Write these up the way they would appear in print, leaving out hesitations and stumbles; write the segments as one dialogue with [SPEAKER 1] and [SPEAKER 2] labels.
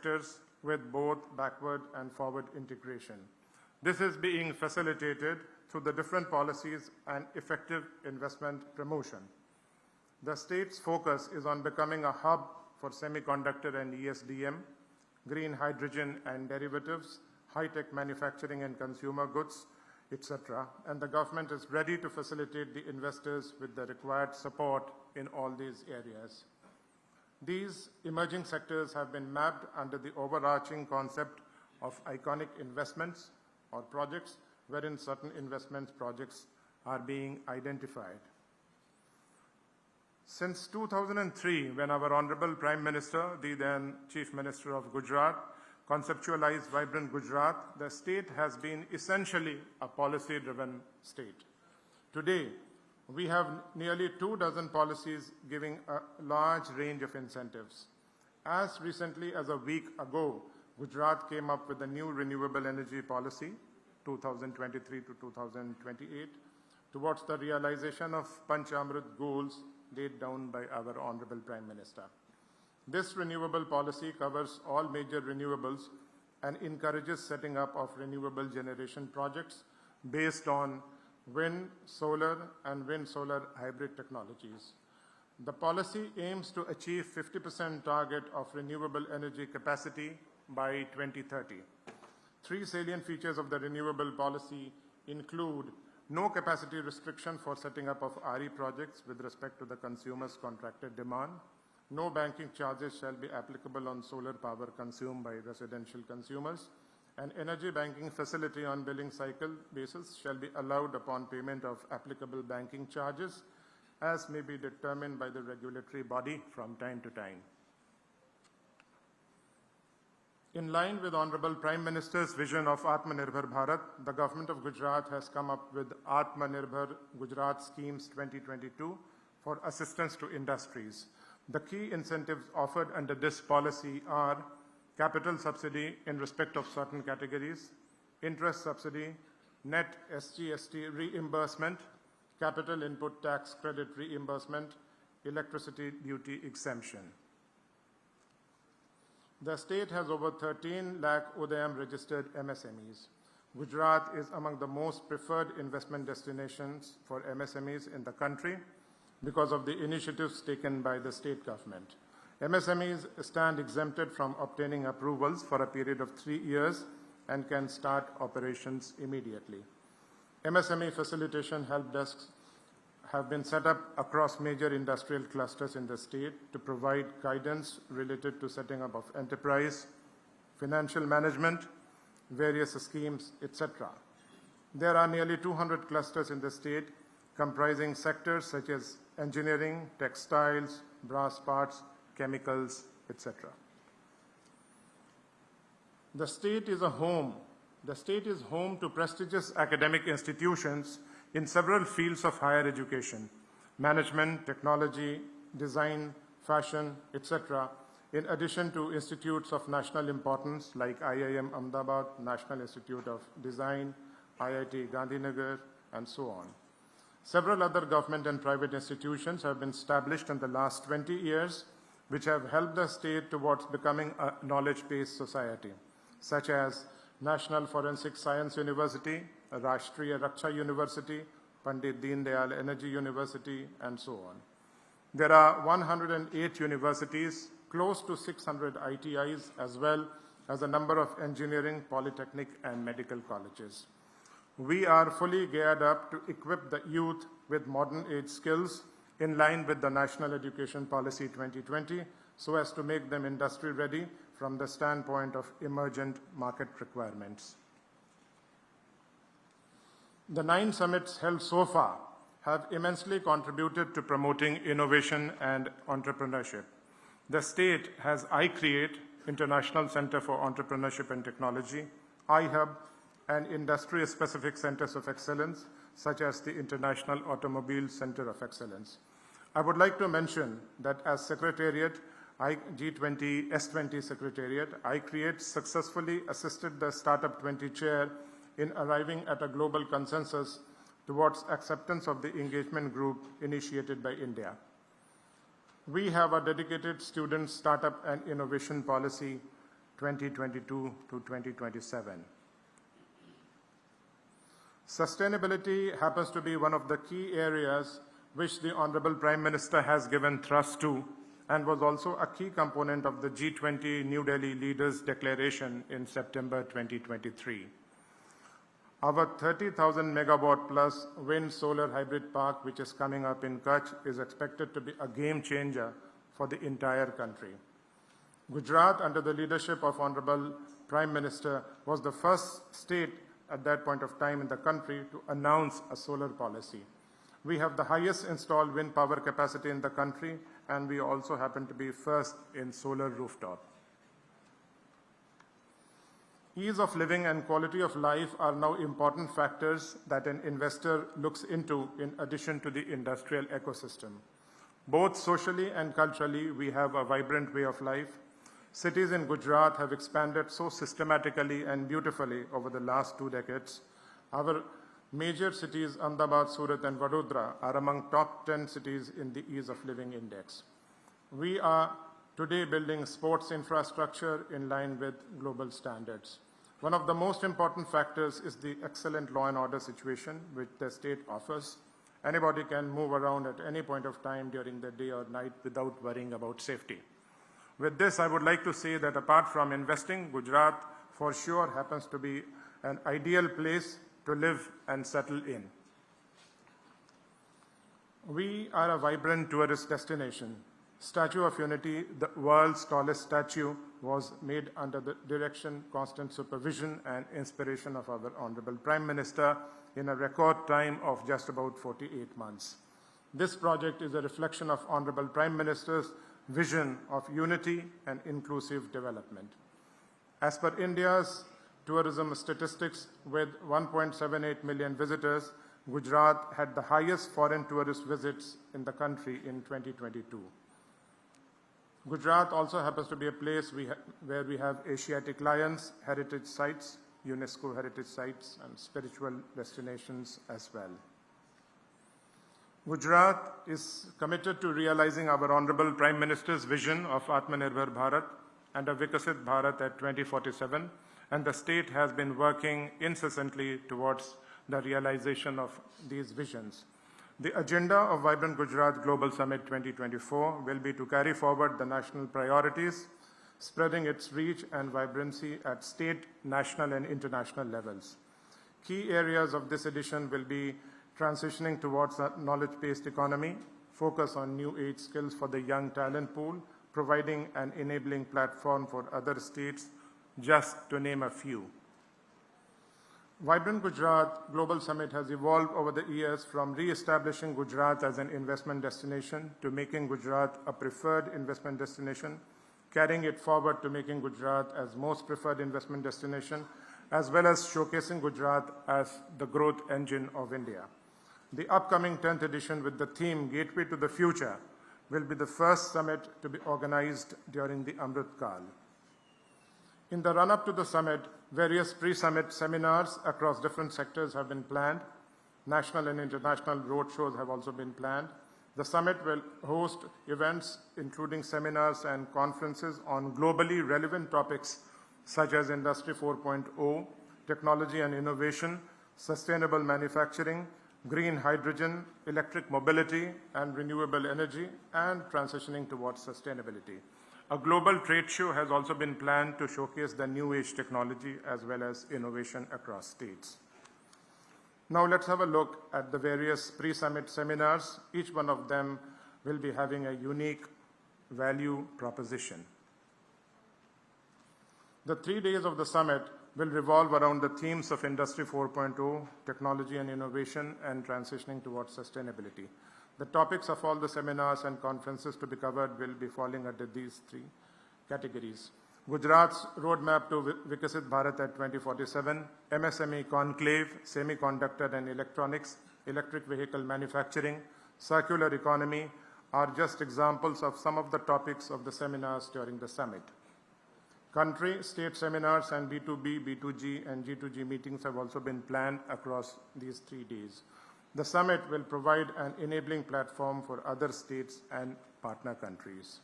[SPEAKER 1] sectors with both backward and forward integration. This is being facilitated through the different policies and effective investment promotion. The state's focus is on becoming a hub for semiconductor and ESDM, green hydrogen and derivatives, high-tech manufacturing and consumer goods, etc. And the government is ready to facilitate the investors with the required support in all these areas. These emerging sectors have been mapped under the overarching concept of iconic investments or projects, wherein certain investment projects are being identified. Since 2003, when our Honorable Prime Minister, the then Chief Minister of Gujarat, conceptualized Vibrant Gujarat, the state has been essentially a policy-driven state. Today, we have nearly 24 policies giving a large range of incentives. As recently as a week ago, Gujarat came up with a new renewable energy policy, 2023 to 2028, towards the realization of Panchamrit goals laid down by our Honorable Prime Minister. This renewable policy covers all major renewables and encourages setting up of renewable generation projects based on wind, solar, and wind-solar hybrid technologies. The policy aims to achieve 50% target of renewable energy capacity by 2030. Three salient features of the renewable policy include no capacity restriction for setting up of RE projects with respect to the consumer's contracted demand. No banking charges shall be applicable on solar power consumed by residential consumers. An energy banking facility on billing cycle basis shall be allowed upon payment of applicable banking charges as may be determined by the regulatory body from time to time. In line with Honorable Prime Minister's vision of Aatmanirbhar Bharat, the Government of Gujarat has come up with Aatmanirbhar Gujarat Schemes 2022 for assistance to industries. The key incentives offered under this policy are capital subsidy in respect of certain categories, interest subsidy, net SGST reimbursement, capital input tax credit reimbursement, electricity duty exemption. The state has over 13 lakh Udayam registered MSMEs. Gujarat is among the most preferred investment destinations for MSMEs in the country because of the initiatives taken by the state government. MSMEs stand exempted from obtaining approvals for a period of 3 years and can start operations immediately. MSME facilitation help desks have been set up across major industrial clusters in the state to provide guidance related to setting up of enterprise, financial management, various schemes, etc. There are nearly 200 clusters in the state comprising sectors such as engineering, textiles, brass parts, chemicals, etc. The state is home to prestigious academic institutions in several fields of higher education, management, technology, design, fashion, etc., in addition to institutes of national importance like IIM Ahmedabad, National Institute of Design, IIT Gandhinagar, and so on. Several other government and private institutions have been established in the last 20 years, which have helped the state towards becoming a knowledge-based society, such as National Forensic Science University, Rashtriya Raksha University, Pandit Deen Dayal Energy University, and so on. There are 108 universities, close to 600 ITIs, as well as a number of engineering, polytechnic, and medical colleges. We are fully geared up to equip the youth with modern age skills in line with the National Education Policy 2020, so as to make them industry ready from the standpoint of emergent market requirements. The 9 summits held so far have immensely contributed to promoting innovation and entrepreneurship. The state has iCreate, International Center for Entrepreneurship and Technology, iHub, and industry-specific centers of excellence, such as the International Automobile Center of Excellence. I would like to mention that as Secretariat, G20, S20 Secretariat, iCreate successfully assisted the Startup 20 chair in arriving at a global consensus towards acceptance of the engagement group initiated by India. We have a dedicated student startup and innovation policy 2022 to 2027. Sustainability happens to be one of the key areas which the Honorable Prime Minister has given thrust to and was also a key component of the G20 New Delhi Leaders Declaration in September 2023. Our 30,000 megawatt plus wind solar hybrid park, which is coming up in Kutch, is expected to be a game changer for the entire country. Gujarat, under the leadership of Honorable Prime Minister, was the first state at that point of time in the country to announce a solar policy. We have the highest installed wind power capacity in the country, and we also happen to be first in solar rooftop. Ease of living and quality of life are now important factors that an investor looks into in addition to the industrial ecosystem. Both socially and culturally, we have a vibrant way of life. Cities in Gujarat have expanded so systematically and beautifully over the last 2 decades. Our major cities, Ahmedabad, Surat, and Vadodara, are among top 10 cities in the Ease of Living Index. We are today building sports infrastructure in line with global standards. One of the most important factors is the excellent law and order situation which the state offers. Anybody can move around at any point of time during the day or night without worrying about safety. With this, I would like to say that apart from investing, Gujarat for sure happens to be an ideal place to live and settle in. We are a vibrant tourist destination. Statue of Unity, the world's tallest statue, was made under the direction, constant supervision, and inspiration of our Honorable Prime Minister in a record time of just about 48 months. This project is a reflection of Honorable Prime Minister's vision of unity and inclusive development. As per India's tourism statistics, with 1.78 million visitors, Gujarat had the highest foreign tourist visits in the country in 2022. Gujarat also happens to be a place where we have Asiatic lions, heritage sites, UNESCO heritage sites, and spiritual destinations as well. Gujarat is committed to realizing our Honorable Prime Minister's vision of Aapnu Gujarat and a Vikasit Bharat at 2047, and the state has been working incessantly towards the realization of these visions. The agenda of Vibrant Gujarat Global Summit 2024 will be to carry forward the national priorities, spreading its reach and vibrancy at state, national, and international levels. Key areas of this edition will be transitioning towards a knowledge-based economy, focus on new age skills for the young talent pool, providing an enabling platform for other states, just to name a few. Vibrant Gujarat Global Summit has evolved over the years from re-establishing Gujarat as an investment destination to making Gujarat a preferred investment destination, carrying it forward to making Gujarat as most preferred investment destination, as well as showcasing Gujarat as the growth engine of India. The upcoming 10th edition with the theme Gateway to the Future will be the first summit to be organized during the Amrit Kal. In the run-up to the summit, various pre-summit seminars across different sectors have been planned. National and international roadshows have also been planned. The summit will host events including seminars and conferences on globally relevant topics such as Industry 4.0, technology and innovation, sustainable manufacturing, green hydrogen, electric mobility and renewable energy, and transitioning towards sustainability. A global trade show has also been planned to showcase the new age technology as well as innovation across states. Now let's have a look at the various pre-summit seminars. Each one of them will be having a unique value proposition. The 3 days of the summit will revolve around the themes of Industry 4.0, technology and innovation, and transitioning towards sustainability. The topics of all the seminars and conferences to be covered will be falling under these 3 categories. Gujarat's roadmap to Vikasit Bharat at 2047, MSME conclave, semiconductor and electronics, electric vehicle manufacturing, circular economy are just examples of some of the topics of the seminars during the summit. Country, state seminars and B2B, B2G and G2G meetings have also been planned across these 3 days. The summit will provide an enabling platform for other states and partner countries.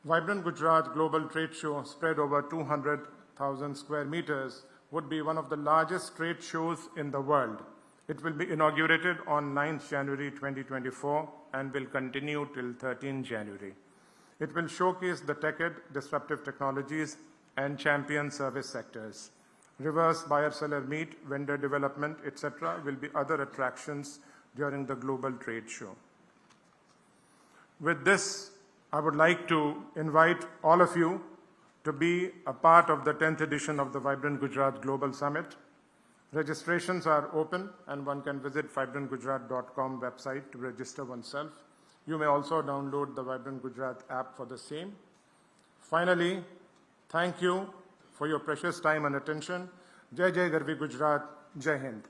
[SPEAKER 1] Vibrant Gujarat Global Trade Show, spread over 200,000 square meters, would be one of the largest trade shows in the world. It will be inaugurated on 9th January 2024 and will continue till 13 January. It will showcase the tech-ed disruptive technologies and champion service sectors. Reverse buyer-seller meet, vendor development, etc. will be other attractions during the global trade show. With this, I would like to invite all of you to be a part of the 10th edition of the Vibrant Gujarat Global Summit. Registrations are open and one can visit vibrantgujarat.com website to register oneself. You may also download the Vibrant Gujarat app for the same. Finally, thank you for your precious time and attention. Jai Jai Garvi Gujarat, Jai Hind.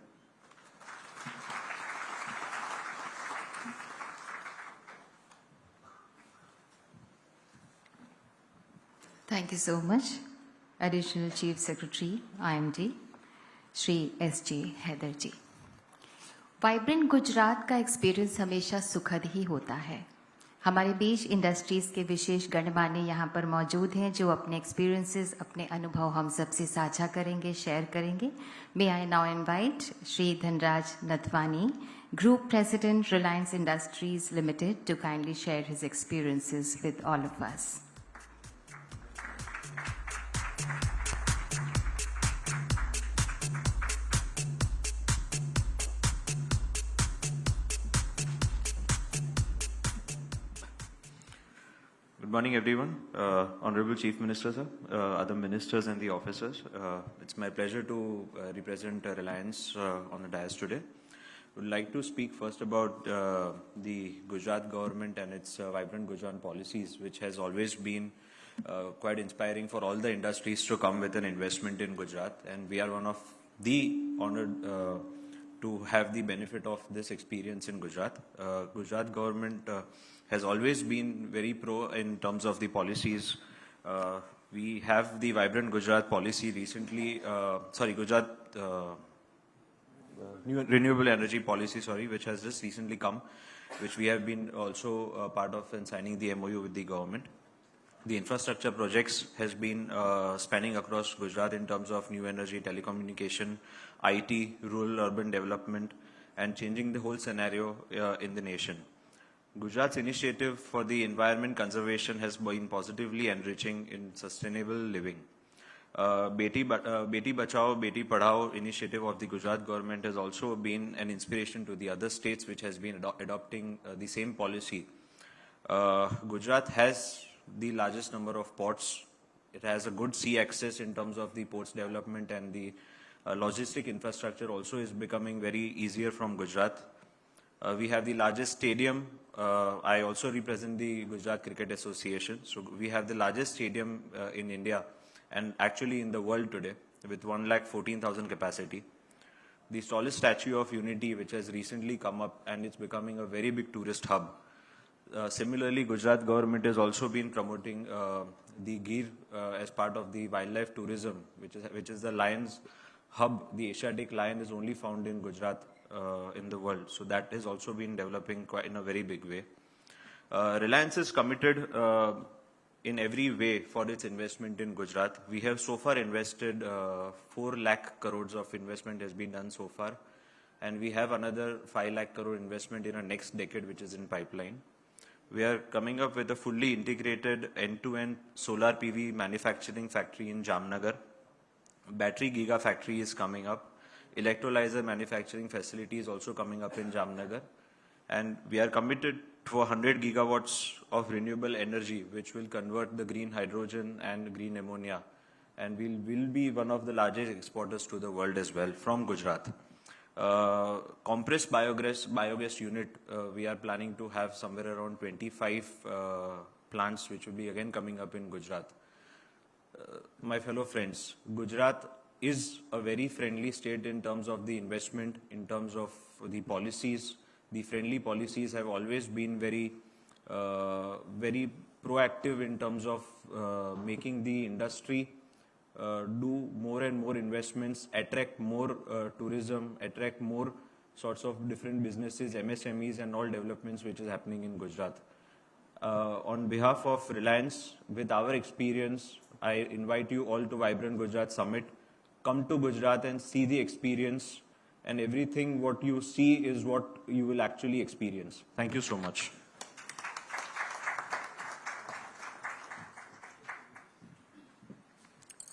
[SPEAKER 2] Thank you so much, Additional Chief Secretary, IMD, Shri S.J. Haider ji. Vibrant Gujarat का experience हमेशा सुखद ही होता है। हमारे बीच industries के विशेष गणमान्य यहाँ पर मौजूद हैं जो अपने एक्सपीरियंसेस, अपने अनुभव हम सबसे साझा करेंगे, शेयर करेंगे। May I now invite Shri Dhanraj Nathwani, group president Reliance Industries Limited, to kindly share his experiences with all of us.
[SPEAKER 3] Good morning, everyone. Honorable Chief Minister, sir, other ministers and the officers. It's my pleasure to represent Reliance on the dais today. Would like to speak first about the Gujarat government and its Vibrant Gujarat policies, which has always been quite inspiring for all the industries to come with an investment in Gujarat. And we are one of the honored to have the benefit of this experience in Gujarat. Gujarat government has always been very pro in terms of the policies. We have the Vibrant Gujarat policy recently, Gujarat Renewable Energy Policy, which has just recently come, which we have been also part of in signing the MOU with the government. The infrastructure projects has been spanning across Gujarat in terms of new energy, telecommunication, IT, rural urban development, and changing the whole scenario in the nation. Gujarat's initiative for the environment conservation has been positively enriching in sustainable living. Beti Bachao, Beti Padhao initiative of the Gujarat government has also been an inspiration to the other states which has been adopting the same policy. Gujarat has the largest number of ports. It has a good sea access in terms of the ports development, and the logistic infrastructure also is becoming very easier from Gujarat. We have the largest stadium. I also represent the Gujarat Cricket Association. So we have the largest stadium in India and actually in the world today with 1,14,000 capacity. The tallest statue of unity which has recently come up, and it's becoming a very big tourist hub. Similarly, Gujarat government has also been promoting the Gir as part of the wildlife tourism, which is the lion's hub. The Asiatic lion is only found in Gujarat in the world. So that has also been developing quite in a very big way. Reliance is committed in every way for its investment in Gujarat. We have so far invested 4 lakh crores of investment has been done so far. And we have another 5 lakh crore investment in our next decade, which is in pipeline. We are coming up with a fully integrated end-to-end solar PV manufacturing factory in Jamnagar. Battery Giga factory is coming up. Electrolyzer manufacturing facility is also coming up in Jamnagar. And we are committed to 100 gigawatts of renewable energy, which will convert the green hydrogen and green ammonia. And we will be one of the largest exporters to the world as well from Gujarat. Compressed biogas unit, we are planning to have somewhere around 25 plants, which will be again coming up in Gujarat. My fellow friends, Gujarat is a very friendly state in terms of the investment, in terms of the policies. The friendly policies have always been very proactive in terms of making the industry do more and more investments, attract more tourism, attract more sorts of different businesses, MSMEs and all developments which is happening in Gujarat. On behalf of Reliance, with our experience, I invite you all to Vibrant Gujarat Summit. Come to Gujarat and see the experience, and everything what you see is what you will actually experience. Thank you so much.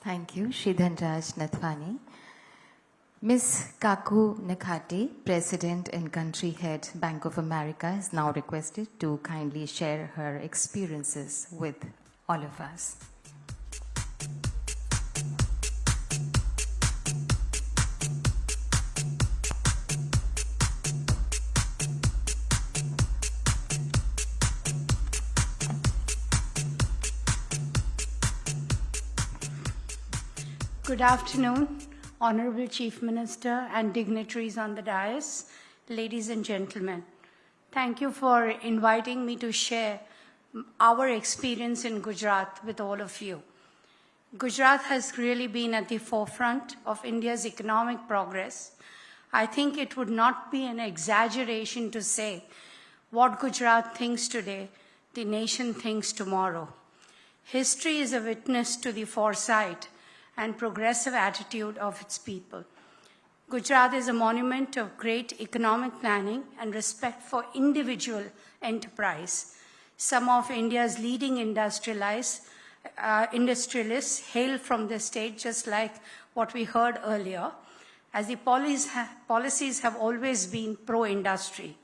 [SPEAKER 2] Thank you, Shri Dhanraj Nathwani. Ms. Kaku Nakhate, President and Country Head, Bank of America, is now requested to kindly share her experiences with all of us.
[SPEAKER 4] Good afternoon, Honorable Chief Minister and dignitaries on the dais, ladies and gentlemen. Thank you for inviting me to share our experience in Gujarat with all of you. Gujarat has really been at the forefront of India's economic progress. I think it would not be an exaggeration to say what Gujarat thinks today, the nation thinks tomorrow. History is a witness to the foresight and progressive attitude of its people. Gujarat is a monument of great economic planning and respect for individual enterprise. Some of India's leading industrialists hail from the state, just like what we heard earlier, as the policies have always been pro-industry.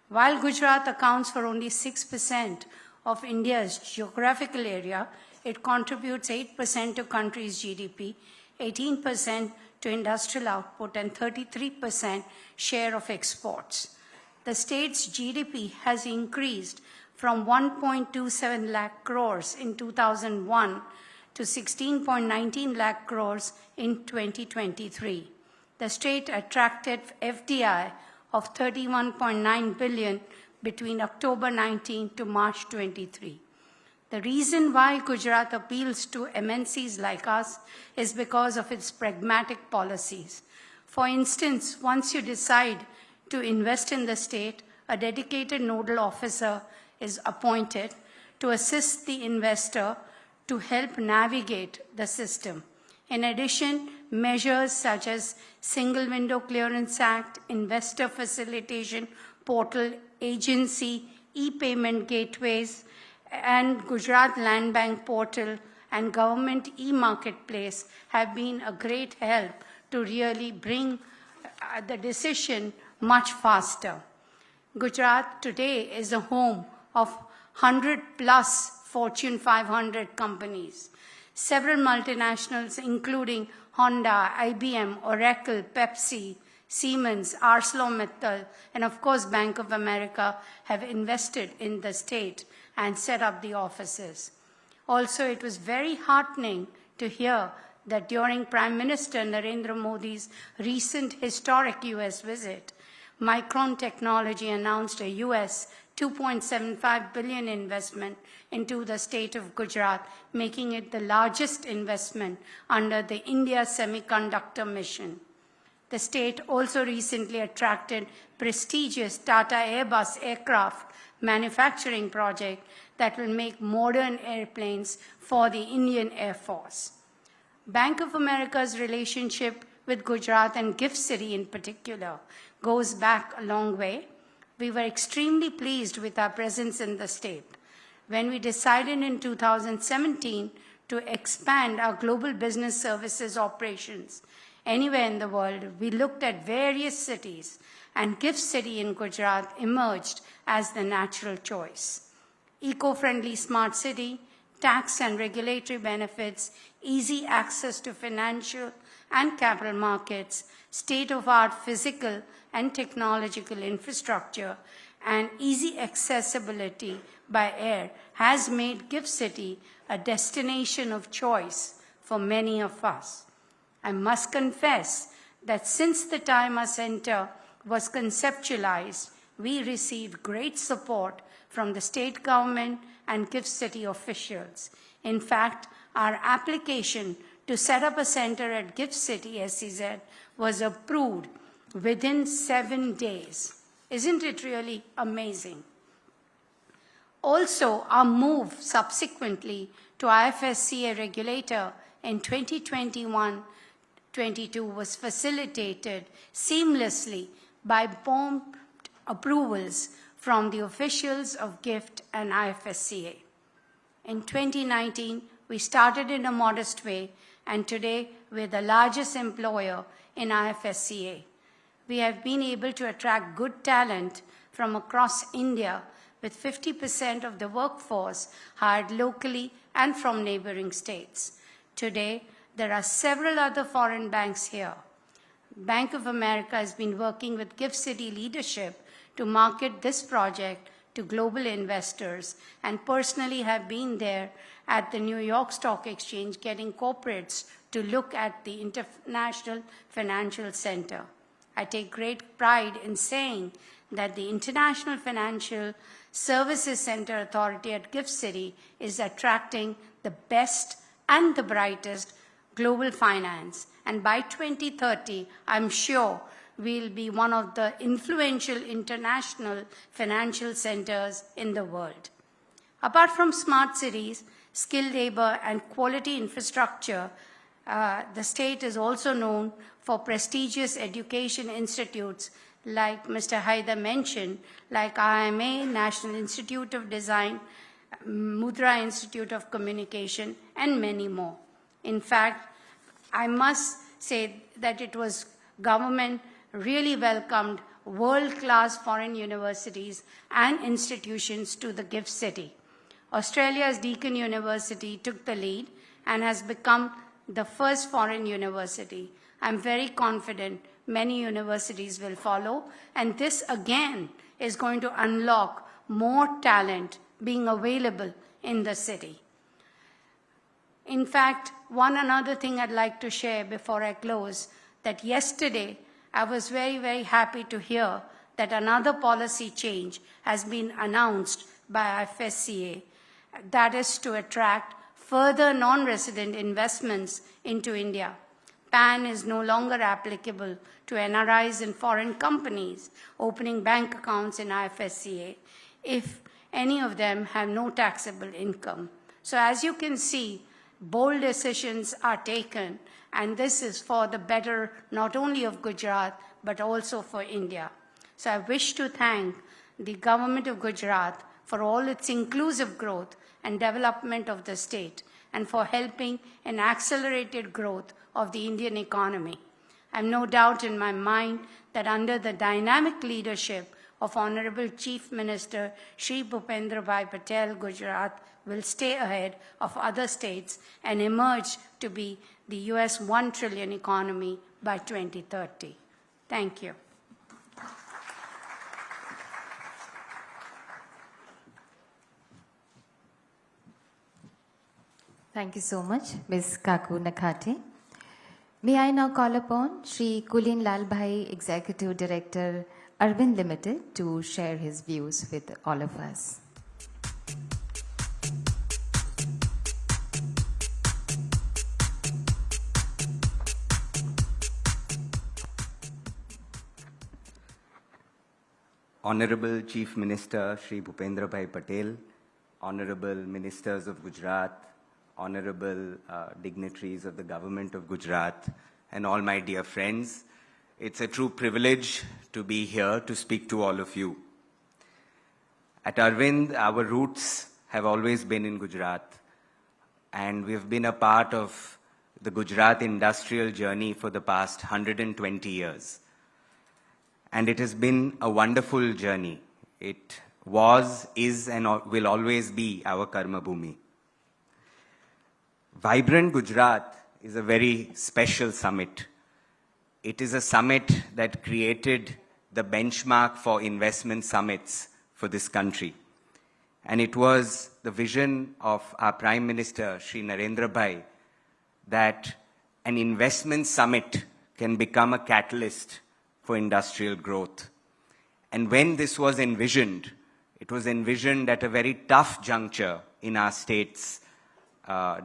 [SPEAKER 4] While Gujarat accounts for only 6% of India's geographical area, it contributes 8% to country's GDP, 18% to industrial output, and 33% share of exports. The state's GDP has increased from 1.27 lakh crores in 2001 to 16.19 lakh crores in 2023. The state attracted FDI of 31.9 billion between October 19 to March 23. The reason why Gujarat appeals to MNCs like us is because of its pragmatic policies. For instance, once you decide to invest in the state, a dedicated nodal officer is appointed to assist the investor to help navigate the system. In addition, measures such as Single Window Clearance Act, Investor Facilitation Portal, Agency, e-payment gateways, and Gujarat Land Bank portal and government e-marketplace have been a great help to really bring the decision much faster. Gujarat today is a home of 100 plus Fortune 500 companies. Several multinationals including Honda, IBM, Oracle, Pepsi, Siemens, ArcelorMittal, and of course Bank of America have invested in the state and set up the offices. Also, it was very heartening to hear that during Prime Minister Narendra Modi's recent historic US visit, Micron Technology announced a US $2.75 billion investment into the state of Gujarat, making it the largest investment under the India Semiconductor Mission. The state also recently attracted prestigious Tata Airbus aircraft manufacturing project that will make modern airplanes for the Indian Air Force. Bank of America's relationship with Gujarat and Gift City in particular goes back a long way. We were extremely pleased with our presence in the state. When we decided in 2017 to expand our global business services operations anywhere in the world, we looked at various cities, and Gift City in Gujarat emerged as the natural choice. Eco-friendly smart city, tax and regulatory benefits, easy access to financial and capital markets, state-of-the-art physical and technological infrastructure, and easy accessibility by air has made Gift City a destination of choice for many of us. I must confess that since the time our center was conceptualized, we received great support from the state government and Gift City officials. In fact, our application to set up a center at Gift City, SEZ, was approved within 7 days. Isn't it really amazing? Also, our move subsequently to IFSCA regulator in 2021-22 was facilitated seamlessly by prompt approvals from the officials of GIFT and IFSCA. In 2019, we started in a modest way, and today we're the largest employer in IFSCA. We have been able to attract good talent from across India, with 50% of the workforce hired locally and from neighboring states. Today, there are several other foreign banks here. Bank of America has been working with GIFT City leadership to market this project to global investors, and personally have been there at the New York Stock Exchange getting corporates to look at the International Financial Center. I take great pride in saying that the International Financial Services Center Authority at GIFT City is attracting the best and the brightest global finance. And by 2030, I'm sure we'll be one of the influential international financial centers in the world. Apart from smart cities, skilled labor, and quality infrastructure, the state is also known for prestigious education institutes like Mr. Haidar mentioned, like IMA, National Institute of Design, Mudra Institute of Communication, and many more. In fact, I must say that it was government really welcomed world-class foreign universities and institutions to the GIFT City. Australia's Deakin University took the lead and has become the first foreign university. I'm very confident many universities will follow, and this again is going to unlock more talent being available in the city. In fact, one another thing I'd like to share before I close, that yesterday I was very, very happy to hear that another policy change has been announced by FSCA, that is to attract further non-resident investments into India. PAN is no longer applicable to NRIs and foreign companies opening bank accounts in IFSCA if any of them have no taxable income. So as you can see, bold decisions are taken, and this is for the better not only of Gujarat, but also for India. So I wish to thank the government of Gujarat for all its inclusive growth and development of the state, and for helping in accelerated growth of the Indian economy. I have no doubt in my mind that under the dynamic leadership of Honorable Chief Minister Shri Bhupendra Bhai Patel, Gujarat will stay ahead of other states and emerge to be the US $1 trillion economy by 2030. Thank you.
[SPEAKER 2] Thank you so much, Ms. Kaku Nakhate. May I now call upon Shri Kulin Lal Bhai, Executive Director, Arvind Limited, to share his views with all of us.
[SPEAKER 5] Honorable Chief Minister Shri Bhupendra Bhai Patel, Honorable Ministers of Gujarat, Honorable dignitaries of the Government of Gujarat, and all my dear friends, it's a true privilege to be here to speak to all of you. At Arvind, our roots have always been in Gujarat, and we've been a part of the Gujarat industrial journey for the past 120 years. And it has been a wonderful journey. It was, is, and will always be our Karma Bhumi. Vibrant Gujarat is a very special summit. It is a summit that created the benchmark for investment summits for this country. And it was the vision of our Prime Minister, Shri Narendra Bhai, that an investment summit can become a catalyst for industrial growth. And when this was envisioned, it was envisioned at a very tough juncture in our state's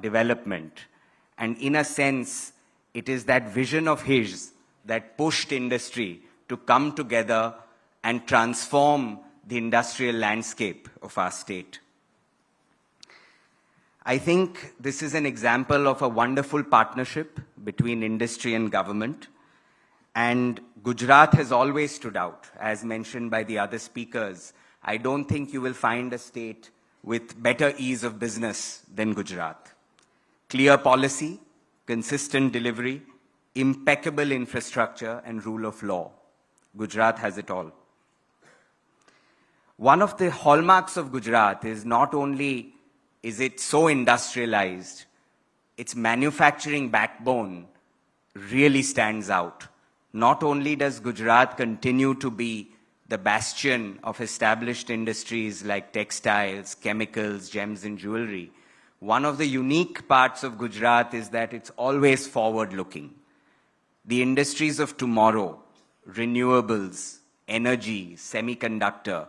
[SPEAKER 5] development. And in a sense, it is that vision of his that pushed industry to come together and transform the industrial landscape of our state. I think this is an example of a wonderful partnership between industry and government. And Gujarat has always stood out, as mentioned by the other speakers. I don't think you will find a state with better ease of business than Gujarat. Clear policy, consistent delivery, impeccable infrastructure, and rule of law. Gujarat has it all. One of the hallmarks of Gujarat is not only is it so industrialized, its manufacturing backbone really stands out. Not only does Gujarat continue to be the bastion of established industries like textiles, chemicals, gems and jewelry, one of the unique parts of Gujarat is that it's always forward-looking. The industries of tomorrow, renewables, energy, semiconductor,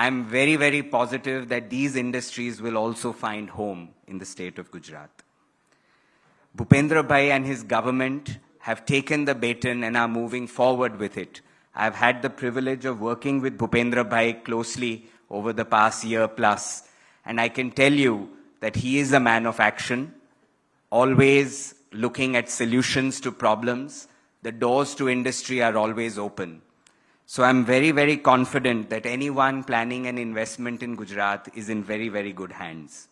[SPEAKER 5] I'm very, very positive that these industries will also find home in the state of Gujarat. Bhupendra Bhai and his government have taken the baton and are moving forward with it. I've had the privilege of working with Bhupendra Bhai closely over the past year plus, and I can tell you that he is a man of action, always looking at solutions to problems. The doors to industry are always open. So I'm very, very confident that anyone planning an investment in Gujarat is in very, very good hands.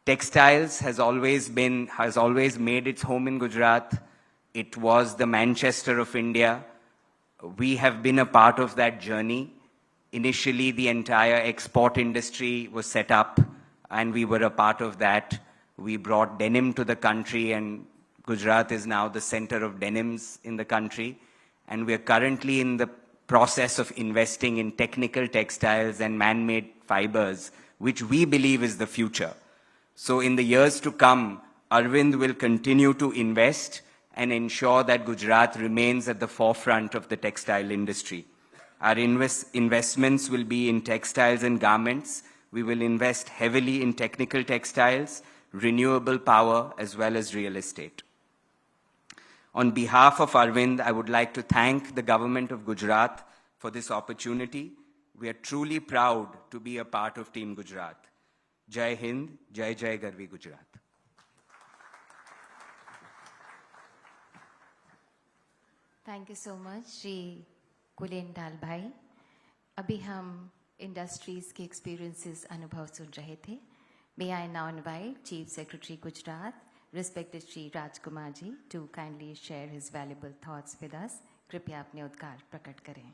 [SPEAKER 5] Textiles has always made its home in Gujarat. It was the Manchester of India. We have been a part of that journey. Initially, the entire export industry was set up, and we were a part of that. We brought denim to the country, and Gujarat is now the center of denims in the country. And we are currently in the process of investing in technical textiles and man-made fibers, which we believe is the future. So in the years to come, Arvind will continue to invest and ensure that Gujarat remains at the forefront of the textile industry. Our investments will be in textiles and garments. We will invest heavily in technical textiles, renewable power, as well as real estate. On behalf of Arvind, I would like to thank the government of Gujarat for this opportunity. We are truly proud to be a part of Team Gujarat. Jai Hind, Jai Jai Garvi Gujarat.
[SPEAKER 2] Thank you so much Shri Kulen Dal bhai. अभी हम industries के experiences अनुभव सुन रहे थे. May I now invite chief secretary Gujarat, respected Shri Rajkumar ji, to kindly share his valuable thoughts with us. कृपया अपने उद्गार प्रकट करें.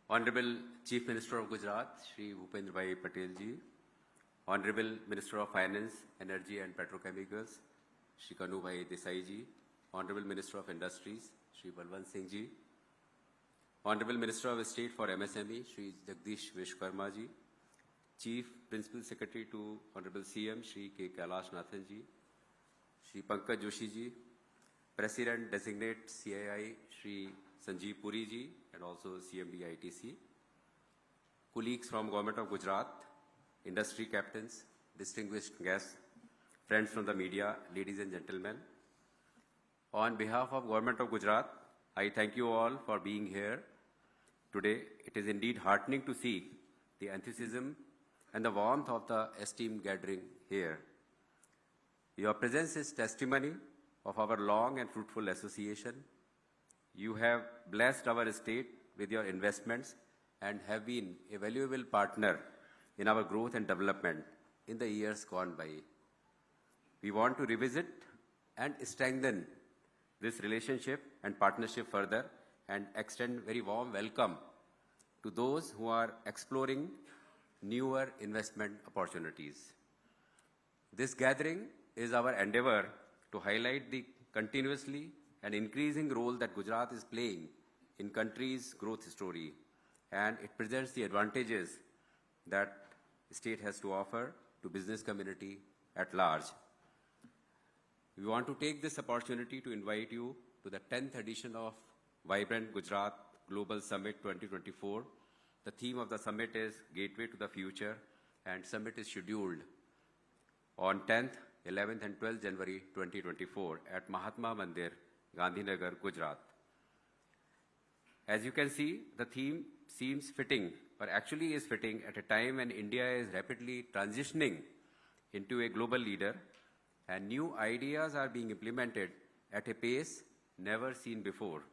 [SPEAKER 6] Honorable Chief Minister of Gujarat, Shri Bhupendra Bhai Patel ji, Honorable Minister of Finance, Energy and Petrochemicals, Shri Kanu Bhai Desai ji, Honorable Minister of Industries, Shri Balwant Singh ji, Honorable Minister of State for MSME, Shri Jagdish Vishwakarma ji, Chief Principal Secretary to Honorable CM, Shri K. Kailash Nathan ji, Shri Pankaj Joshi ji, President Designate CII, Shri Sanjeev Puri ji, and also CMD ITC, colleagues from Government of Gujarat, industry captains, distinguished guests, friends from the media, ladies and gentlemen. On behalf of Government of Gujarat, I thank you all for being here today. It is indeed heartening to see the enthusiasm and the warmth of the esteemed gathering here. Your presence is testimony of our long and fruitful association. You have blessed our state with your investments and have been a valuable partner in our growth and development in the years gone by. We want to revisit and strengthen this relationship and partnership further and extend very warm welcome to those who are exploring newer investment opportunities. This gathering is our endeavor to highlight the continuously and increasing role that Gujarat is playing in country's growth story, and it presents the advantages that the state has to offer to business community at large. We want to take this opportunity to invite you to the 10th edition of Vibrant Gujarat Global Summit 2024. The theme of the summit is Gateway to the Future, and summit is scheduled on 10th, 11th and 12th January 2024 at Mahatma Mandir, Gandhinagar, Gujarat. As you can see, the theme seems fitting or actually is fitting at a time when India is rapidly transitioning into a global leader and new ideas are being implemented at a pace never seen before.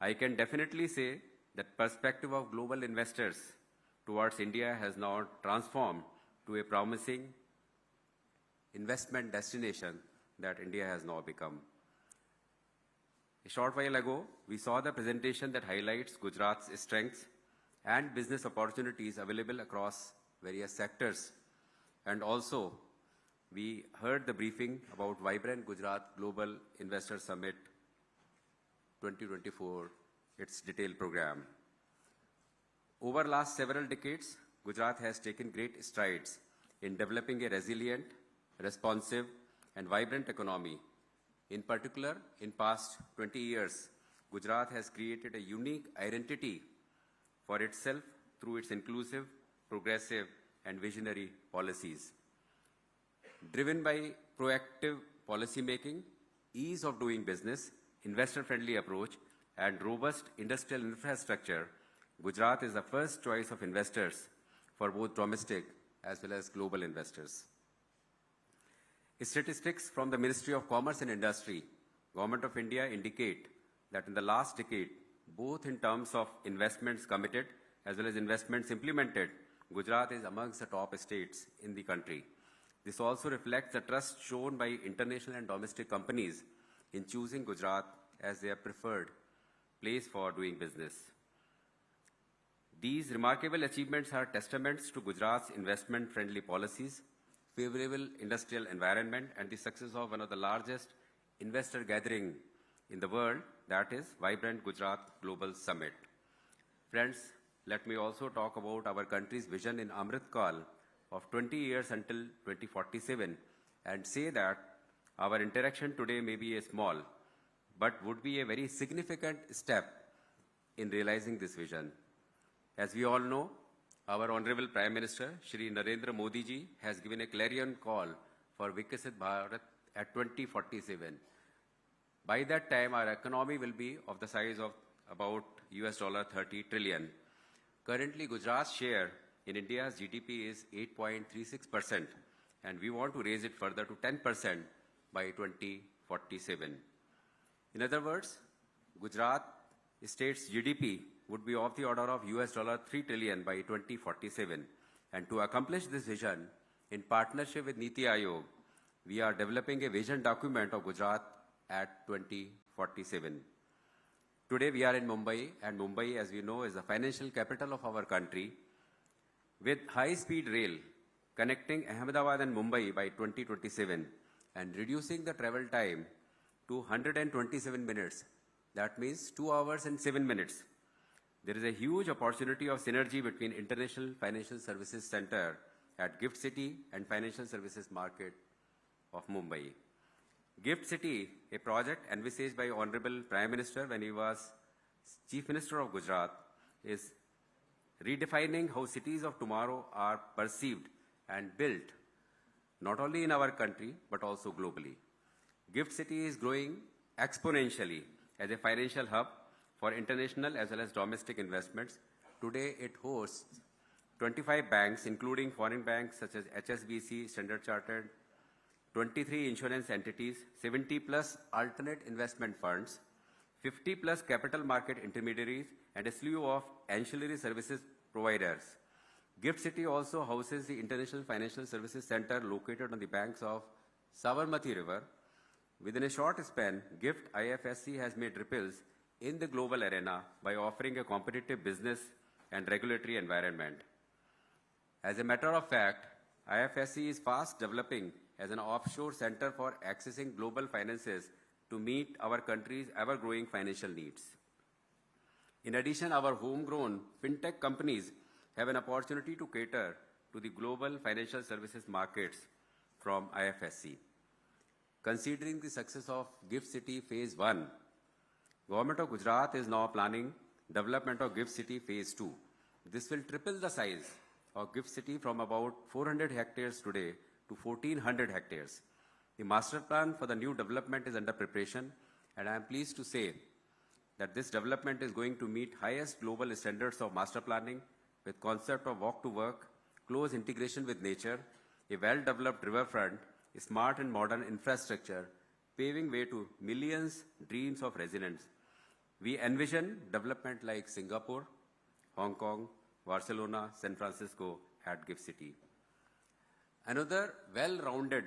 [SPEAKER 6] I can definitely say that perspective of global investors towards India has now transformed to a promising investment destination that India has now become. A short while ago, we saw the presentation that highlights Gujarat's strengths and business opportunities available across various sectors. And also, we heard the briefing about Vibrant Gujarat Global Investor Summit 2024, its detailed program. Over the last several decades, Gujarat has taken great strides in developing a resilient, responsive, and vibrant economy. In particular, in past 20 years, Gujarat has created a unique identity for itself through its inclusive, progressive, and visionary policies. Driven by proactive policy making, ease of doing business, investor-friendly approach, and robust industrial infrastructure, Gujarat is the first choice of investors for both domestic as well as global investors. Statistics from the Ministry of Commerce and Industry, Government of India indicate that in the last decade, both in terms of investments committed as well as investments implemented, Gujarat is amongst the top states in the country. This also reflects the trust shown by international and domestic companies in choosing Gujarat as their preferred place for doing business. These remarkable achievements are testaments to Gujarat's investment-friendly policies, favorable industrial environment, and the success of one of the largest investor gathering in the world, that is Vibrant Gujarat Global Summit. Friends, let me also talk about our country's vision in Amrit Kal of 20 years until 2047 and say that our interaction today may be a small, but would be a very significant step in realizing this vision. As we all know, our Honorable Prime Minister, Shri Narendra Modi ji, has given a clarion call for Vikasit Bharat at 2047. By that time, our economy will be of the size of about US $30 trillion. Currently, Gujarat's share in India's GDP is 8.36%, and we want to raise it further to 10% by 2047. In other words, Gujarat state's GDP would be of the order of US $3 trillion by 2047. And to accomplish this vision, in partnership with Niti Aayog, we are developing a vision document of Gujarat at 2047. Today we are in Mumbai, and Mumbai, as we know, is the financial capital of our country. With high-speed rail connecting Ahmedabad and Mumbai by 2027 and reducing the travel time to 127 minutes, that means 2 hours and 7 minutes. There is a huge opportunity of synergy between International Financial Services Center at Gift City and Financial Services Market of Mumbai. Gift City, a project envisaged by Honorable Prime Minister when he was Chief Minister of Gujarat, is redefining how cities of tomorrow are perceived and built, not only in our country, but also globally. Gift City is growing exponentially as a financial hub for international as well as domestic investments. Today, it hosts 25 banks, including foreign banks such as HSBC, Standard Chartered, 23 insurance entities, 70 plus alternate investment funds, 50 plus capital market intermediaries, and a slew of ancillary services providers. Gift City also houses the International Financial Services Center located on the banks of Sabarmati River. Within a short span, Gift IFSC has made ripples in the global arena by offering a competitive business and regulatory environment. As a matter of fact, IFSC is fast developing as an offshore center for accessing global finances to meet our country's ever-growing financial needs. In addition, our homegrown fintech companies have an opportunity to cater to the global financial services markets from IFSC. Considering the success of Gift City Phase 1, Government of Gujarat is now planning development of Gift City Phase 2. This will triple the size of Gift City from about 400 hectares today to 1,400 hectares. The master plan for the new development is under preparation, and I am pleased to say that this development is going to meet highest global standards of master planning, with concept of walk to work, close integration with nature, a well-developed riverfront, a smart and modern infrastructure, paving way to millions dreams of residents. We envision development like Singapore, Hong Kong, Barcelona, San Francisco at Gift City. Another well-rounded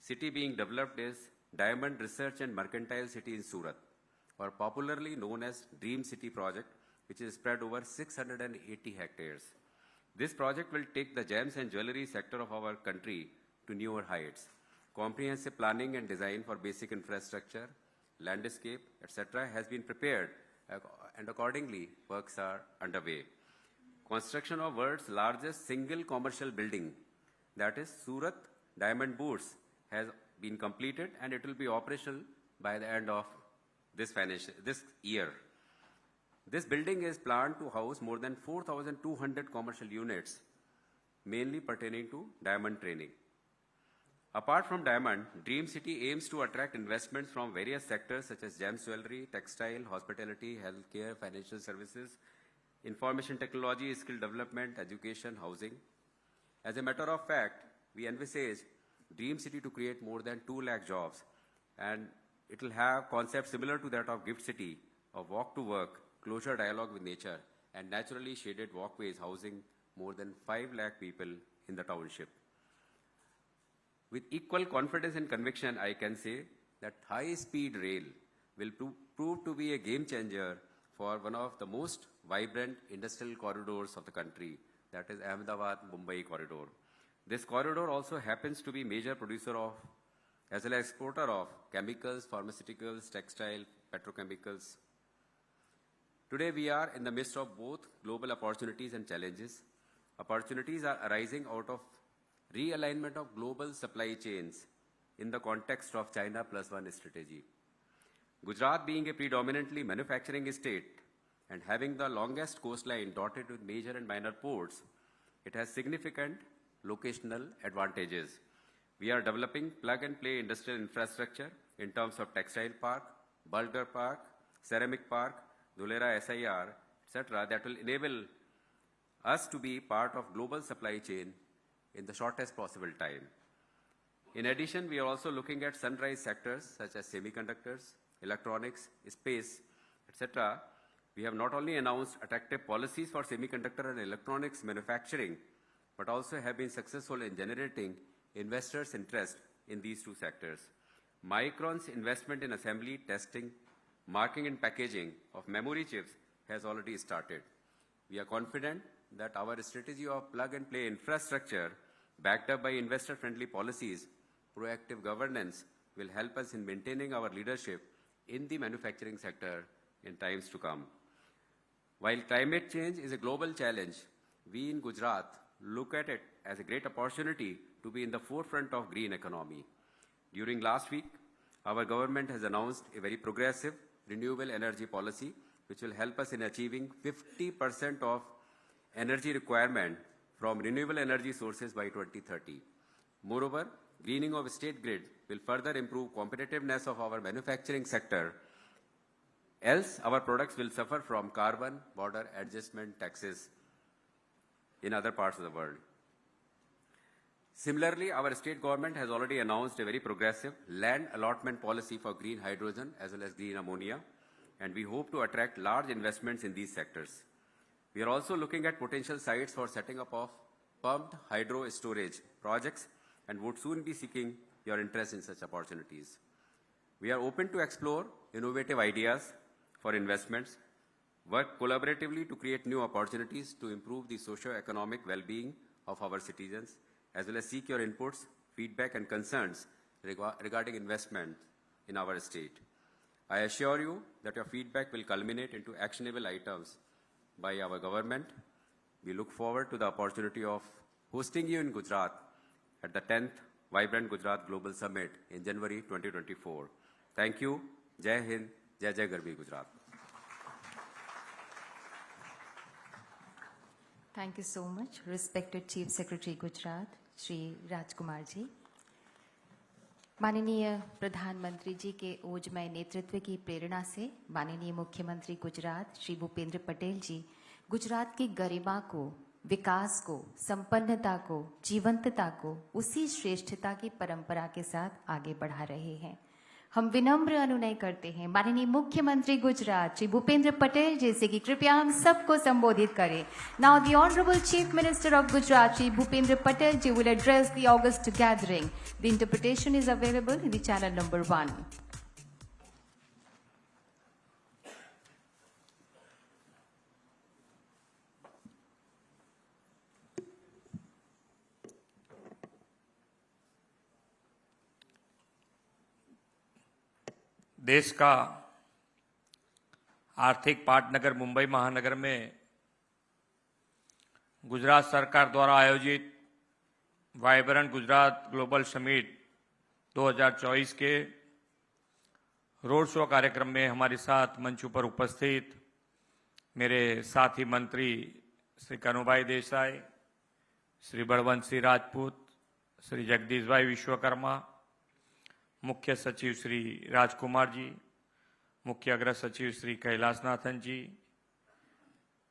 [SPEAKER 6] city being developed is Diamond Research and Mercantile City in Surat, or popularly known as Dream City project, which is spread over 680 hectares. This project will take the gems and jewelry sector of our country to newer heights. Comprehensive planning and design for basic infrastructure, landscape, etc. has been prepared, and accordingly works are underway. Construction of world's largest single commercial building, that is Surat Diamond Boots, has been completed, and it will be operational by the end of this year. This building is planned to house more than 4,200 commercial units, mainly pertaining to diamond training. Apart from diamond, Dream City aims to attract investments from various sectors such as gems jewelry, textile, hospitality, healthcare, financial services, information technology, skill development, education, housing. As a matter of fact, we envisage Dream City to create more than 2 lakh jobs, and it will have concepts similar to that of Gift City, of walk to work, closer dialogue with nature, and naturally shaded walkways housing more than 5 lakh people in the township. With equal confidence and conviction, I can say that high-speed rail will prove to be a game changer for one of the most vibrant industrial corridors of the country, that is Ahmedabad-Mumbai corridor. This corridor also happens to be major producer of, as well as exporter of, chemicals, pharmaceuticals, textile, petrochemicals. Today we are in the midst of both global opportunities and challenges. Opportunities are arising out of realignment of global supply chains in the context of China Plus One strategy. Gujarat being a predominantly manufacturing state and having the longest coastline dotted with major and minor ports, it has significant locational advantages. We are developing plug-and-play industrial infrastructure in terms of textile park, Bulgar park, ceramic park, Dulera SIR, etc. that will enable us to be part of global supply chain in the shortest possible time. In addition, we are also looking at sunrise sectors such as semiconductors, electronics, space, etc. We have not only announced attractive policies for semiconductor and electronics manufacturing, but also have been successful in generating investors' interest in these two sectors. Micron's investment in assembly, testing, marking and packaging of memory chips has already started. We are confident that our strategy of plug-and-play infrastructure, backed up by investor-friendly policies, proactive governance, will help us in maintaining our leadership in the manufacturing sector in times to come. While climate change is a global challenge, we in Gujarat look at it as a great opportunity to be in the forefront of green economy. During last week, our government has announced a very progressive renewable energy policy, which will help us in achieving 50% of energy requirement from renewable energy sources by 2030. Moreover, greening of state grid will further improve competitiveness of our manufacturing sector, else our products will suffer from carbon border adjustment taxes in other parts of the world. Similarly, our state government has already announced a very progressive land allotment policy for green hydrogen as well as green ammonia, and we hope to attract large investments in these sectors. We are also looking at potential sites for setting up of pumped hydro storage projects and would soon be seeking your interest in such opportunities. We are open to explore innovative ideas for investments, work collaboratively to create new opportunities to improve the socio-economic well-being of our citizens, as well as seek your inputs, feedback and concerns regarding investment in our state. I assure you that your feedback will culminate into actionable items by our government. We look forward to the opportunity of hosting you in Gujarat at the 10th Vibrant Gujarat Global Summit in January 2024. Thank you. Jai Hind, Jai Jai Garbi Gujarat.
[SPEAKER 2] Thank you so much, respected Chief Secretary Gujarat, Shri Rajkumar ji. माननीय प्रधानमंत्री जी के ओजमय नेतृत्व की प्रेरणा से माननीय मुख्यमंत्री गुजरात श्री भूपेंद्र पटेल जी गुजरात की गरिमा को, विकास को, संपन्नता को, जीवंतता को उसी श्रेष्ठता की परंपरा के साथ आगे बढ़ा रहे हैं। हम विनम्र अनुनय करते हैं माननीय मुख्यमंत्री गुजरात श्री भूपेंद्र पटेल जी से कि कृपया हम सबको संबोधित करें। Now the honourable chief minister of Gujarat Shri Bhupendra Patel ji will address the august gathering. The interpretation is available in the channel number 1।
[SPEAKER 7] देश का आर्थिक पाटनगर मुंबई महानगर में गुजरात सरकार द्वारा आयोजित वाइब्रेंट गुजरात ग्लोबल समिट 2024 के रोड शो कार्यक्रम में हमारे साथ मंच पर उपस्थित मेरे साथी मंत्री श्री कनुभाई देसाई, श्री बलवंत सिंह राजपूत, श्री जगदीश भाई विश्वकर्मा, मुख्य सचिव श्री राजकुमार जी, मुख्य अग्र सचिव श्री कैलाशनाथन जी,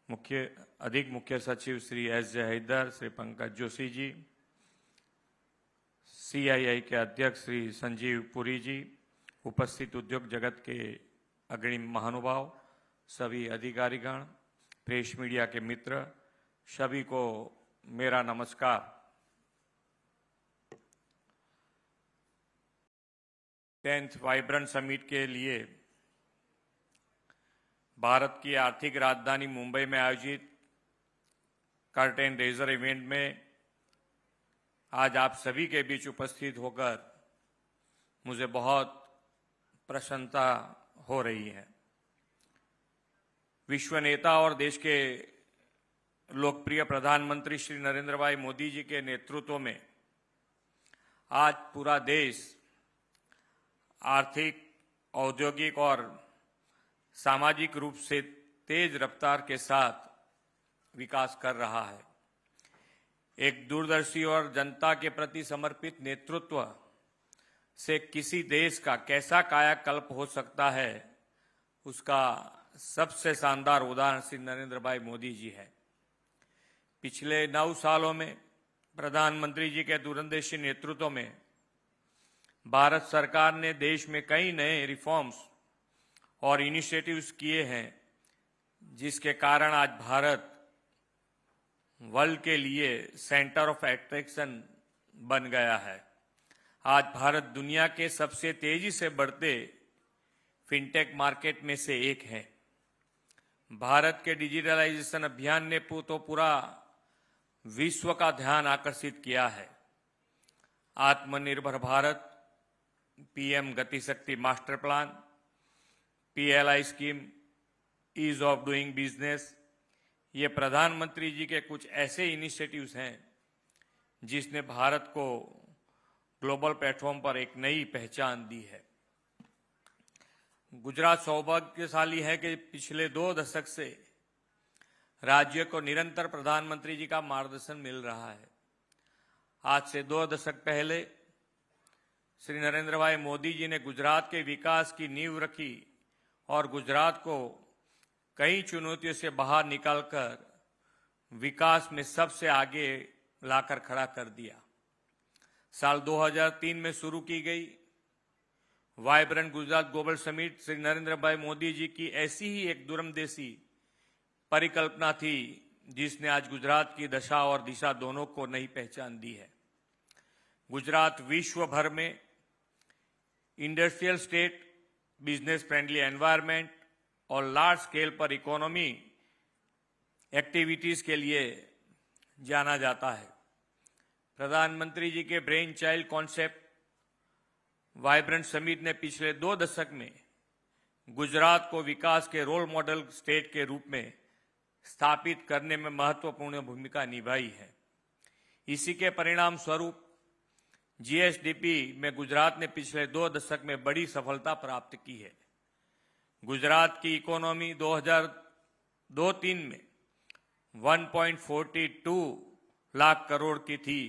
[SPEAKER 7] मुख्य सचिव श्री एस.जे. हैदर, श्री पंकज जोशी जी, सीआईआई के अध्यक्ष श्री संजीव पुरी जी, उपस्थित उद्योग जगत के अग्रणी महानुभाव, सभी अधिकारीगण, प्रेस मीडिया के मित्र, सभी को मेरा नमस्कार। 10th वाइब्रेंट समिट के लिए भारत की आर्थिक राजधानी मुंबई में आयोजित कर्टेन रेजर इवेंट में आज आप सभी के बीच उपस्थित होकर मुझे बहुत प्रसन्नता हो रही है। विश्व नेता और देश के लोकप्रिय प्रधानमंत्री श्री नरेंद्र भाई मोदी जी के नेतृत्व में आज पूरा देश आर्थिक, औद्योगिक और सामाजिक रूप से तेज रफ्तार के साथ विकास कर रहा है। एक दूरदर्शी और जनता के प्रति समर्पित नेतृत्व से किसी देश का कैसा कायाकल्प हो सकता है, उसका सबसे शानदार उदाहरण श्री नरेंद्र भाई मोदी जी है। पिछले 9 सालों में प्रधानमंत्री जी के दूरंदेशी नेतृत्व में भारत सरकार ने देश में कई नए रिफॉर्म्स और इनिशिएटिव्स किए हैं, जिसके कारण आज भारत वर्ल्ड के लिए सेंटर ऑफ अट्रैक्शन बन गया है। आज भारत दुनिया के सबसे तेजी से बढ़ते फिनटेक मार्केट में से एक है। भारत के डिजिटलाइजेशन अभियान ने तो पूरा विश्व का ध्यान आकर्षित किया है। आत्मनिर्भर Bharat, PM Gati Shakti master plan, PLI scheme, ease of doing business, ये प्रधानमंत्री जी के कुछ ऐसे इनिशिएटिव्स हैं जिसने भारत को ग्लोबल प्लेटफॉर्म पर एक नई पहचान दी है। गुजरात सौभाग्यशाली है कि पिछले 2 दशक से राज्य को निरंतर प्रधानमंत्री जी का मार्गदर्शन मिल रहा है। आज से 2 दशक पहले श्री नरेंद्र भाई मोदी जी ने गुजरात के विकास की नींव रखी और गुजरात को कई चुनौतियों से बाहर निकालकर विकास में सबसे आगे लाकर खड़ा कर दिया। साल 2003 में शुरू की गई vibrant Gujarat global summit Shri Narendra भाई मोदी जी की ऐसी ही एक दूरंदेशी परिकल्पना थी, जिसने आज गुजरात की दशा और दिशा दोनों को नई पहचान दी है। गुजरात विश्व भर में industrial state, business friendly environment और लार्ज स्केल पर इकोनॉमी एक्टिविटीज के लिए जाना जाता है। प्रधानमंत्री जी के brain child concept vibrant summit ने पिछले 2 दशक में गुजरात को विकास के रोल मॉडल स्टेट के रूप में स्थापित करने में महत्वपूर्ण भूमिका निभाई है। इसी के परिणाम स्वरूप जीएसडीपी में गुजरात ने पिछले 2 दशक में बड़ी सफलता प्राप्त की है। गुजरात की इकोनॉमी 2002-03 में 1.42 लाख करोड़ की थी,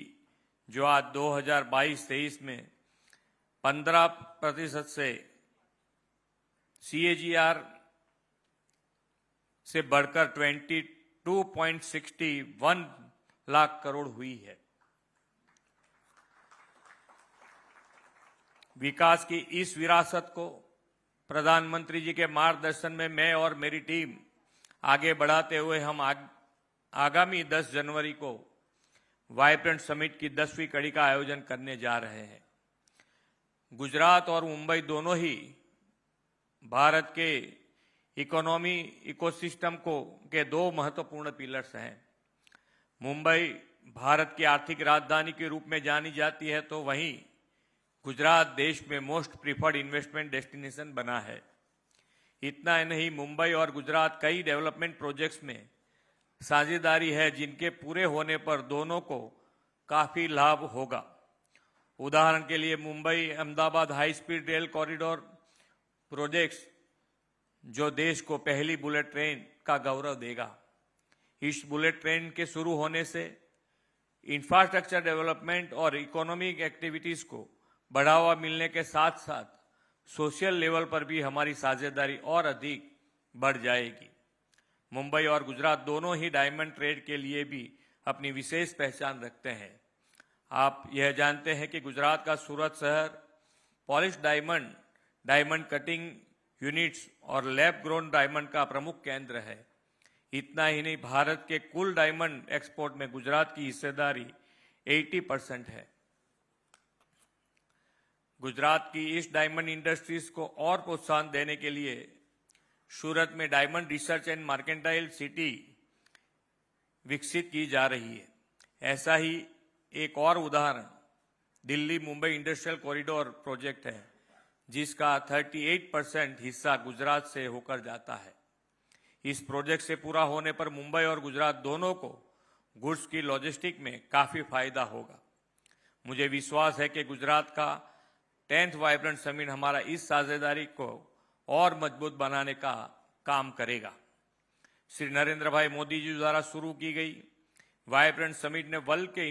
[SPEAKER 7] जो आज 2022-23 में 15% से CAGR से बढ़कर 2.61 लाख करोड़ हुई है। विकास की इस विरासत को प्रधानमंत्री जी के मार्गदर्शन में मैं और मेरी टीम आगे बढ़ाते हुए हम आगामी 10 जनवरी को वाइब्रेंट समिट की 10वीं कड़ी का आयोजन करने जा रहे हैं। गुजरात और मुंबई दोनों ही भारत के इकोनॉमी इकोसिस्टम के दो महत्वपूर्ण पिलर्स हैं। मुंबई भारत की आर्थिक राजधानी के रूप में जानी जाती है, तो वहीं गुजरात देश में मोस्ट प्रीफर्ड इन्वेस्टमेंट डेस्टिनेशन बना है। इतना ही नहीं, मुंबई और गुजरात कई डेवलपमेंट प्रोजेक्ट्स में साझेदारी है, जिनके पूरे होने पर दोनों को काफी लाभ होगा। उदाहरण के लिए Mumbai Ahmedabad high speed rail corridor projects, जो देश को पहली बुलेट ट्रेन का गौरव देगा। इस बुलेट ट्रेन के शुरू होने से इंफ्रास्ट्रक्चर डेवलपमेंट और इकोनॉमिक एक्टिविटीज को बढ़ावा मिलने के साथ साथ सोशल लेवल पर भी हमारी साझेदारी और अधिक बढ़ जाएगी। मुंबई और गुजरात दोनों ही डायमंड ट्रेड के लिए भी अपनी विशेष पहचान रखते हैं। आप यह जानते हैं कि गुजरात का सूरत शहर polish diamond, diamond cutting units और लैब ग्रोन डायमंड का प्रमुख केंद्र है। इतना ही नहीं, भारत के कुल डायमंड एक्सपोर्ट में गुजरात की हिस्सेदारी 80% है। गुजरात की इस डायमंड इंडस्ट्रीज को और प्रोत्साहन देने के लिए सूरत में diamond research and mercantile city विकसित की जा रही है। ऐसा ही एक और उदाहरण Delhi Mumbai industrial corridor project है, जिसका 38% हिस्सा गुजरात से होकर जाता है। इस प्रोजेक्ट से पूरा होने पर मुंबई और गुजरात दोनों को गुड्स की लॉजिस्टिक में काफी फायदा होगा। मुझे विश्वास है कि गुजरात का 10th वाइब्रेंट समिट हमारा इस साझेदारी को और मजबूत बनाने का काम करेगा। श्री नरेंद्र भाई मोदी जी द्वारा शुरू की गई वाइब्रेंट समिट ने वर्ल्ड के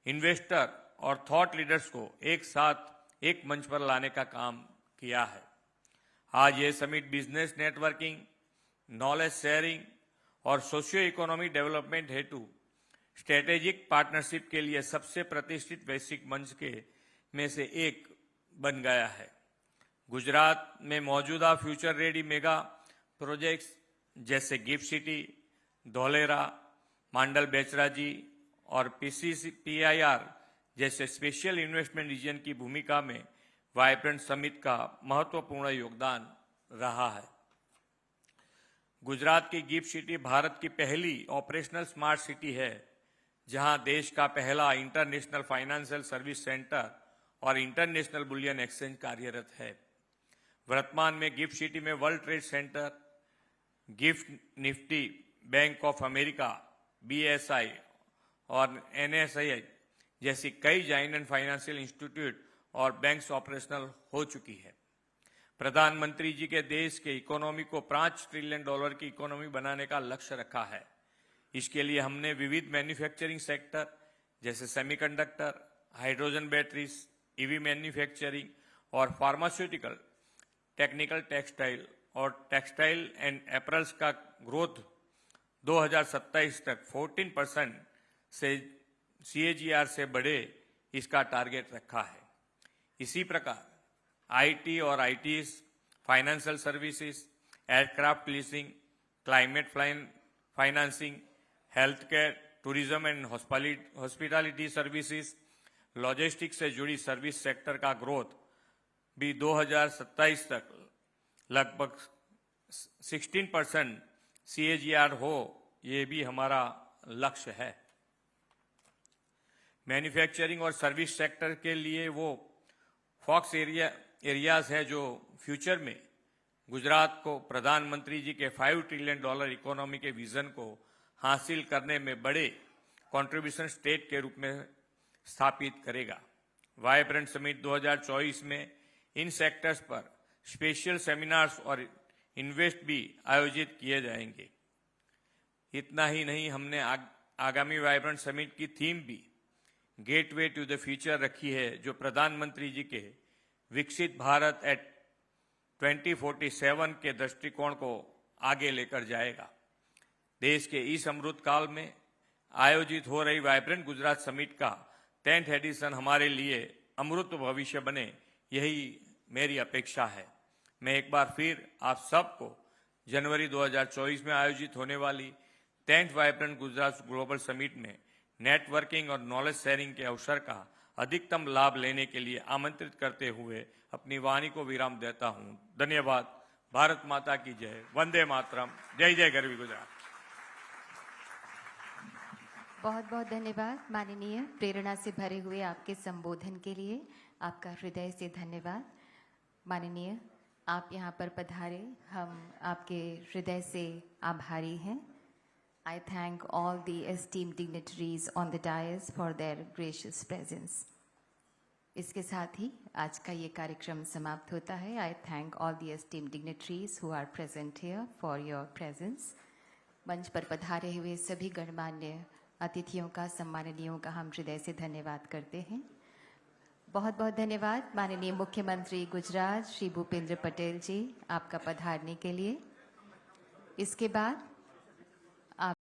[SPEAKER 7] इन्वेस्टर और थॉट लीडर्स को एक साथ एक मंच पर लाने का काम किया है। आज ये summit business networking, knowledge sharing और सोशियो इकोनॉमिक डेवलपमेंट हेतु स्ट्रेटेजिक पार्टनरशिप के लिए सबसे प्रतिष्ठित वैश्विक मंच के में से एक बन गया है। गुजरात में मौजूदा फ्यूचर रेडी मेगा प्रोजेक्ट्स जैसे गिफ्ट सिटी, धोलेरा, मांडल बेचराजी और PIR जैसे स्पेशल इन्वेस्टमेंट रीजन की भूमिका में वाइब्रेंट समिट का महत्वपूर्ण योगदान रहा है। गुजरात की गिफ्ट सिटी भारत की पहली ऑपरेशनल स्मार्ट सिटी है, जहां देश का पहला इंटरनेशनल फाइनेंशियल सर्विस सेंटर और इंटरनेशनल बुलियन एक्सचेंज कार्यरत है। वर्तमान में गिफ्ट सिटी में world trade centre, gift Nifty, bank of America, BSI और NSI जैसी कई जाइंट फाइनेंशियल इंस्टीट्यूट और बैंक्स ऑपरेशनल हो चुकी है। प्रधानमंत्री जी के देश के इकोनॉमी को $5 ट्रिलियन की इकोनॉमी बनाने का लक्ष्य रखा है। इसके लिए हमने विविध मैन्युफैक्चरिंग सेक्टर जैसे semiconductor, hydrogen batteries, EV manufacturing और फार्मास्यूटिकल, टेक्निकल टेक्सटाइल और टेक्सटाइल एंड एपरल्स का ग्रोथ 2027 तक 14% से CAGR से बढ़े, इसका टारगेट रखा है। इसी प्रकार IT और ITs, financial services, aircraft leasing, climate financing, health care, tourism and hospitality services, logistics से जुड़ी सर्विस सेक्टर का ग्रोथ भी 2027 तक लगभग 16% CAGR हो, ये भी हमारा लक्ष्य है। मैन्युफैक्चरिंग और सर्विस सेक्टर के लिए वो फॉक्स एरियाज है जो फ्यूचर में गुजरात को प्रधानमंत्री जी के $5 ट्रिलियन इकोनॉमी के विजन को हासिल करने में बड़े कंट्रीब्यूशन स्टेट के रूप में स्थापित करेगा। वाइब्रेंट समिट 2024 में इन सेक्टर्स पर स्पेशल सेमिनार्स और इन्वेस्ट भी आयोजित किए जाएंगे। इतना ही नहीं, हमने आगामी वाइब्रेंट समिट की थीम भी गेटवे टू द फ्यूचर रखी है, जो प्रधानमंत्री जी के विकसित भारत एट 2047 के दृष्टिकोण को आगे लेकर जाएगा। देश के इस अमृत काल में आयोजित हो रही वाइब्रेंट गुजरात समिट का 10th एडिशन हमारे लिए अमृत भविष्य बने, यही मेरी अपेक्षा है। मैं एक बार फिर आप सबको जनवरी 2024 में आयोजित होने वाली 10th vibrant Gujarat global summit में नेटवर्किंग और नॉलेज शेयरिंग के अवसर का अधिकतम लाभ लेने के लिए आमंत्रित करते हुए अपनी वाणी को विराम देता हूं। धन्यवाद। भारत माता की जय। वंदे मातरम। जय जय गरवी गुजरात।
[SPEAKER 2] बहुत बहुत धन्यवाद माननीय। प्रेरणा से भरे हुए आपके संबोधन के लिए आपका हृदय से धन्यवाद। माननीय, आप यहाँ पर पधारे, हम आपके हृदय से आभारी हैं। I thank all the esteemed dignitaries on the dais for their gracious presence. इसके साथ ही आज का ये कार्यक्रम समाप्त होता है। I thank all the esteemed dignitaries who are present here for your presence. मंच पर पधारे हुए सभी गणमान्य अतिथियों का, सम्माननीयों का हम हृदय से धन्यवाद करते हैं। बहुत बहुत धन्यवाद माननीय मुख्यमंत्री गुजरात श्री भूपेंद्र पटेल जी, आपका पधारने के लिए। इसके बाद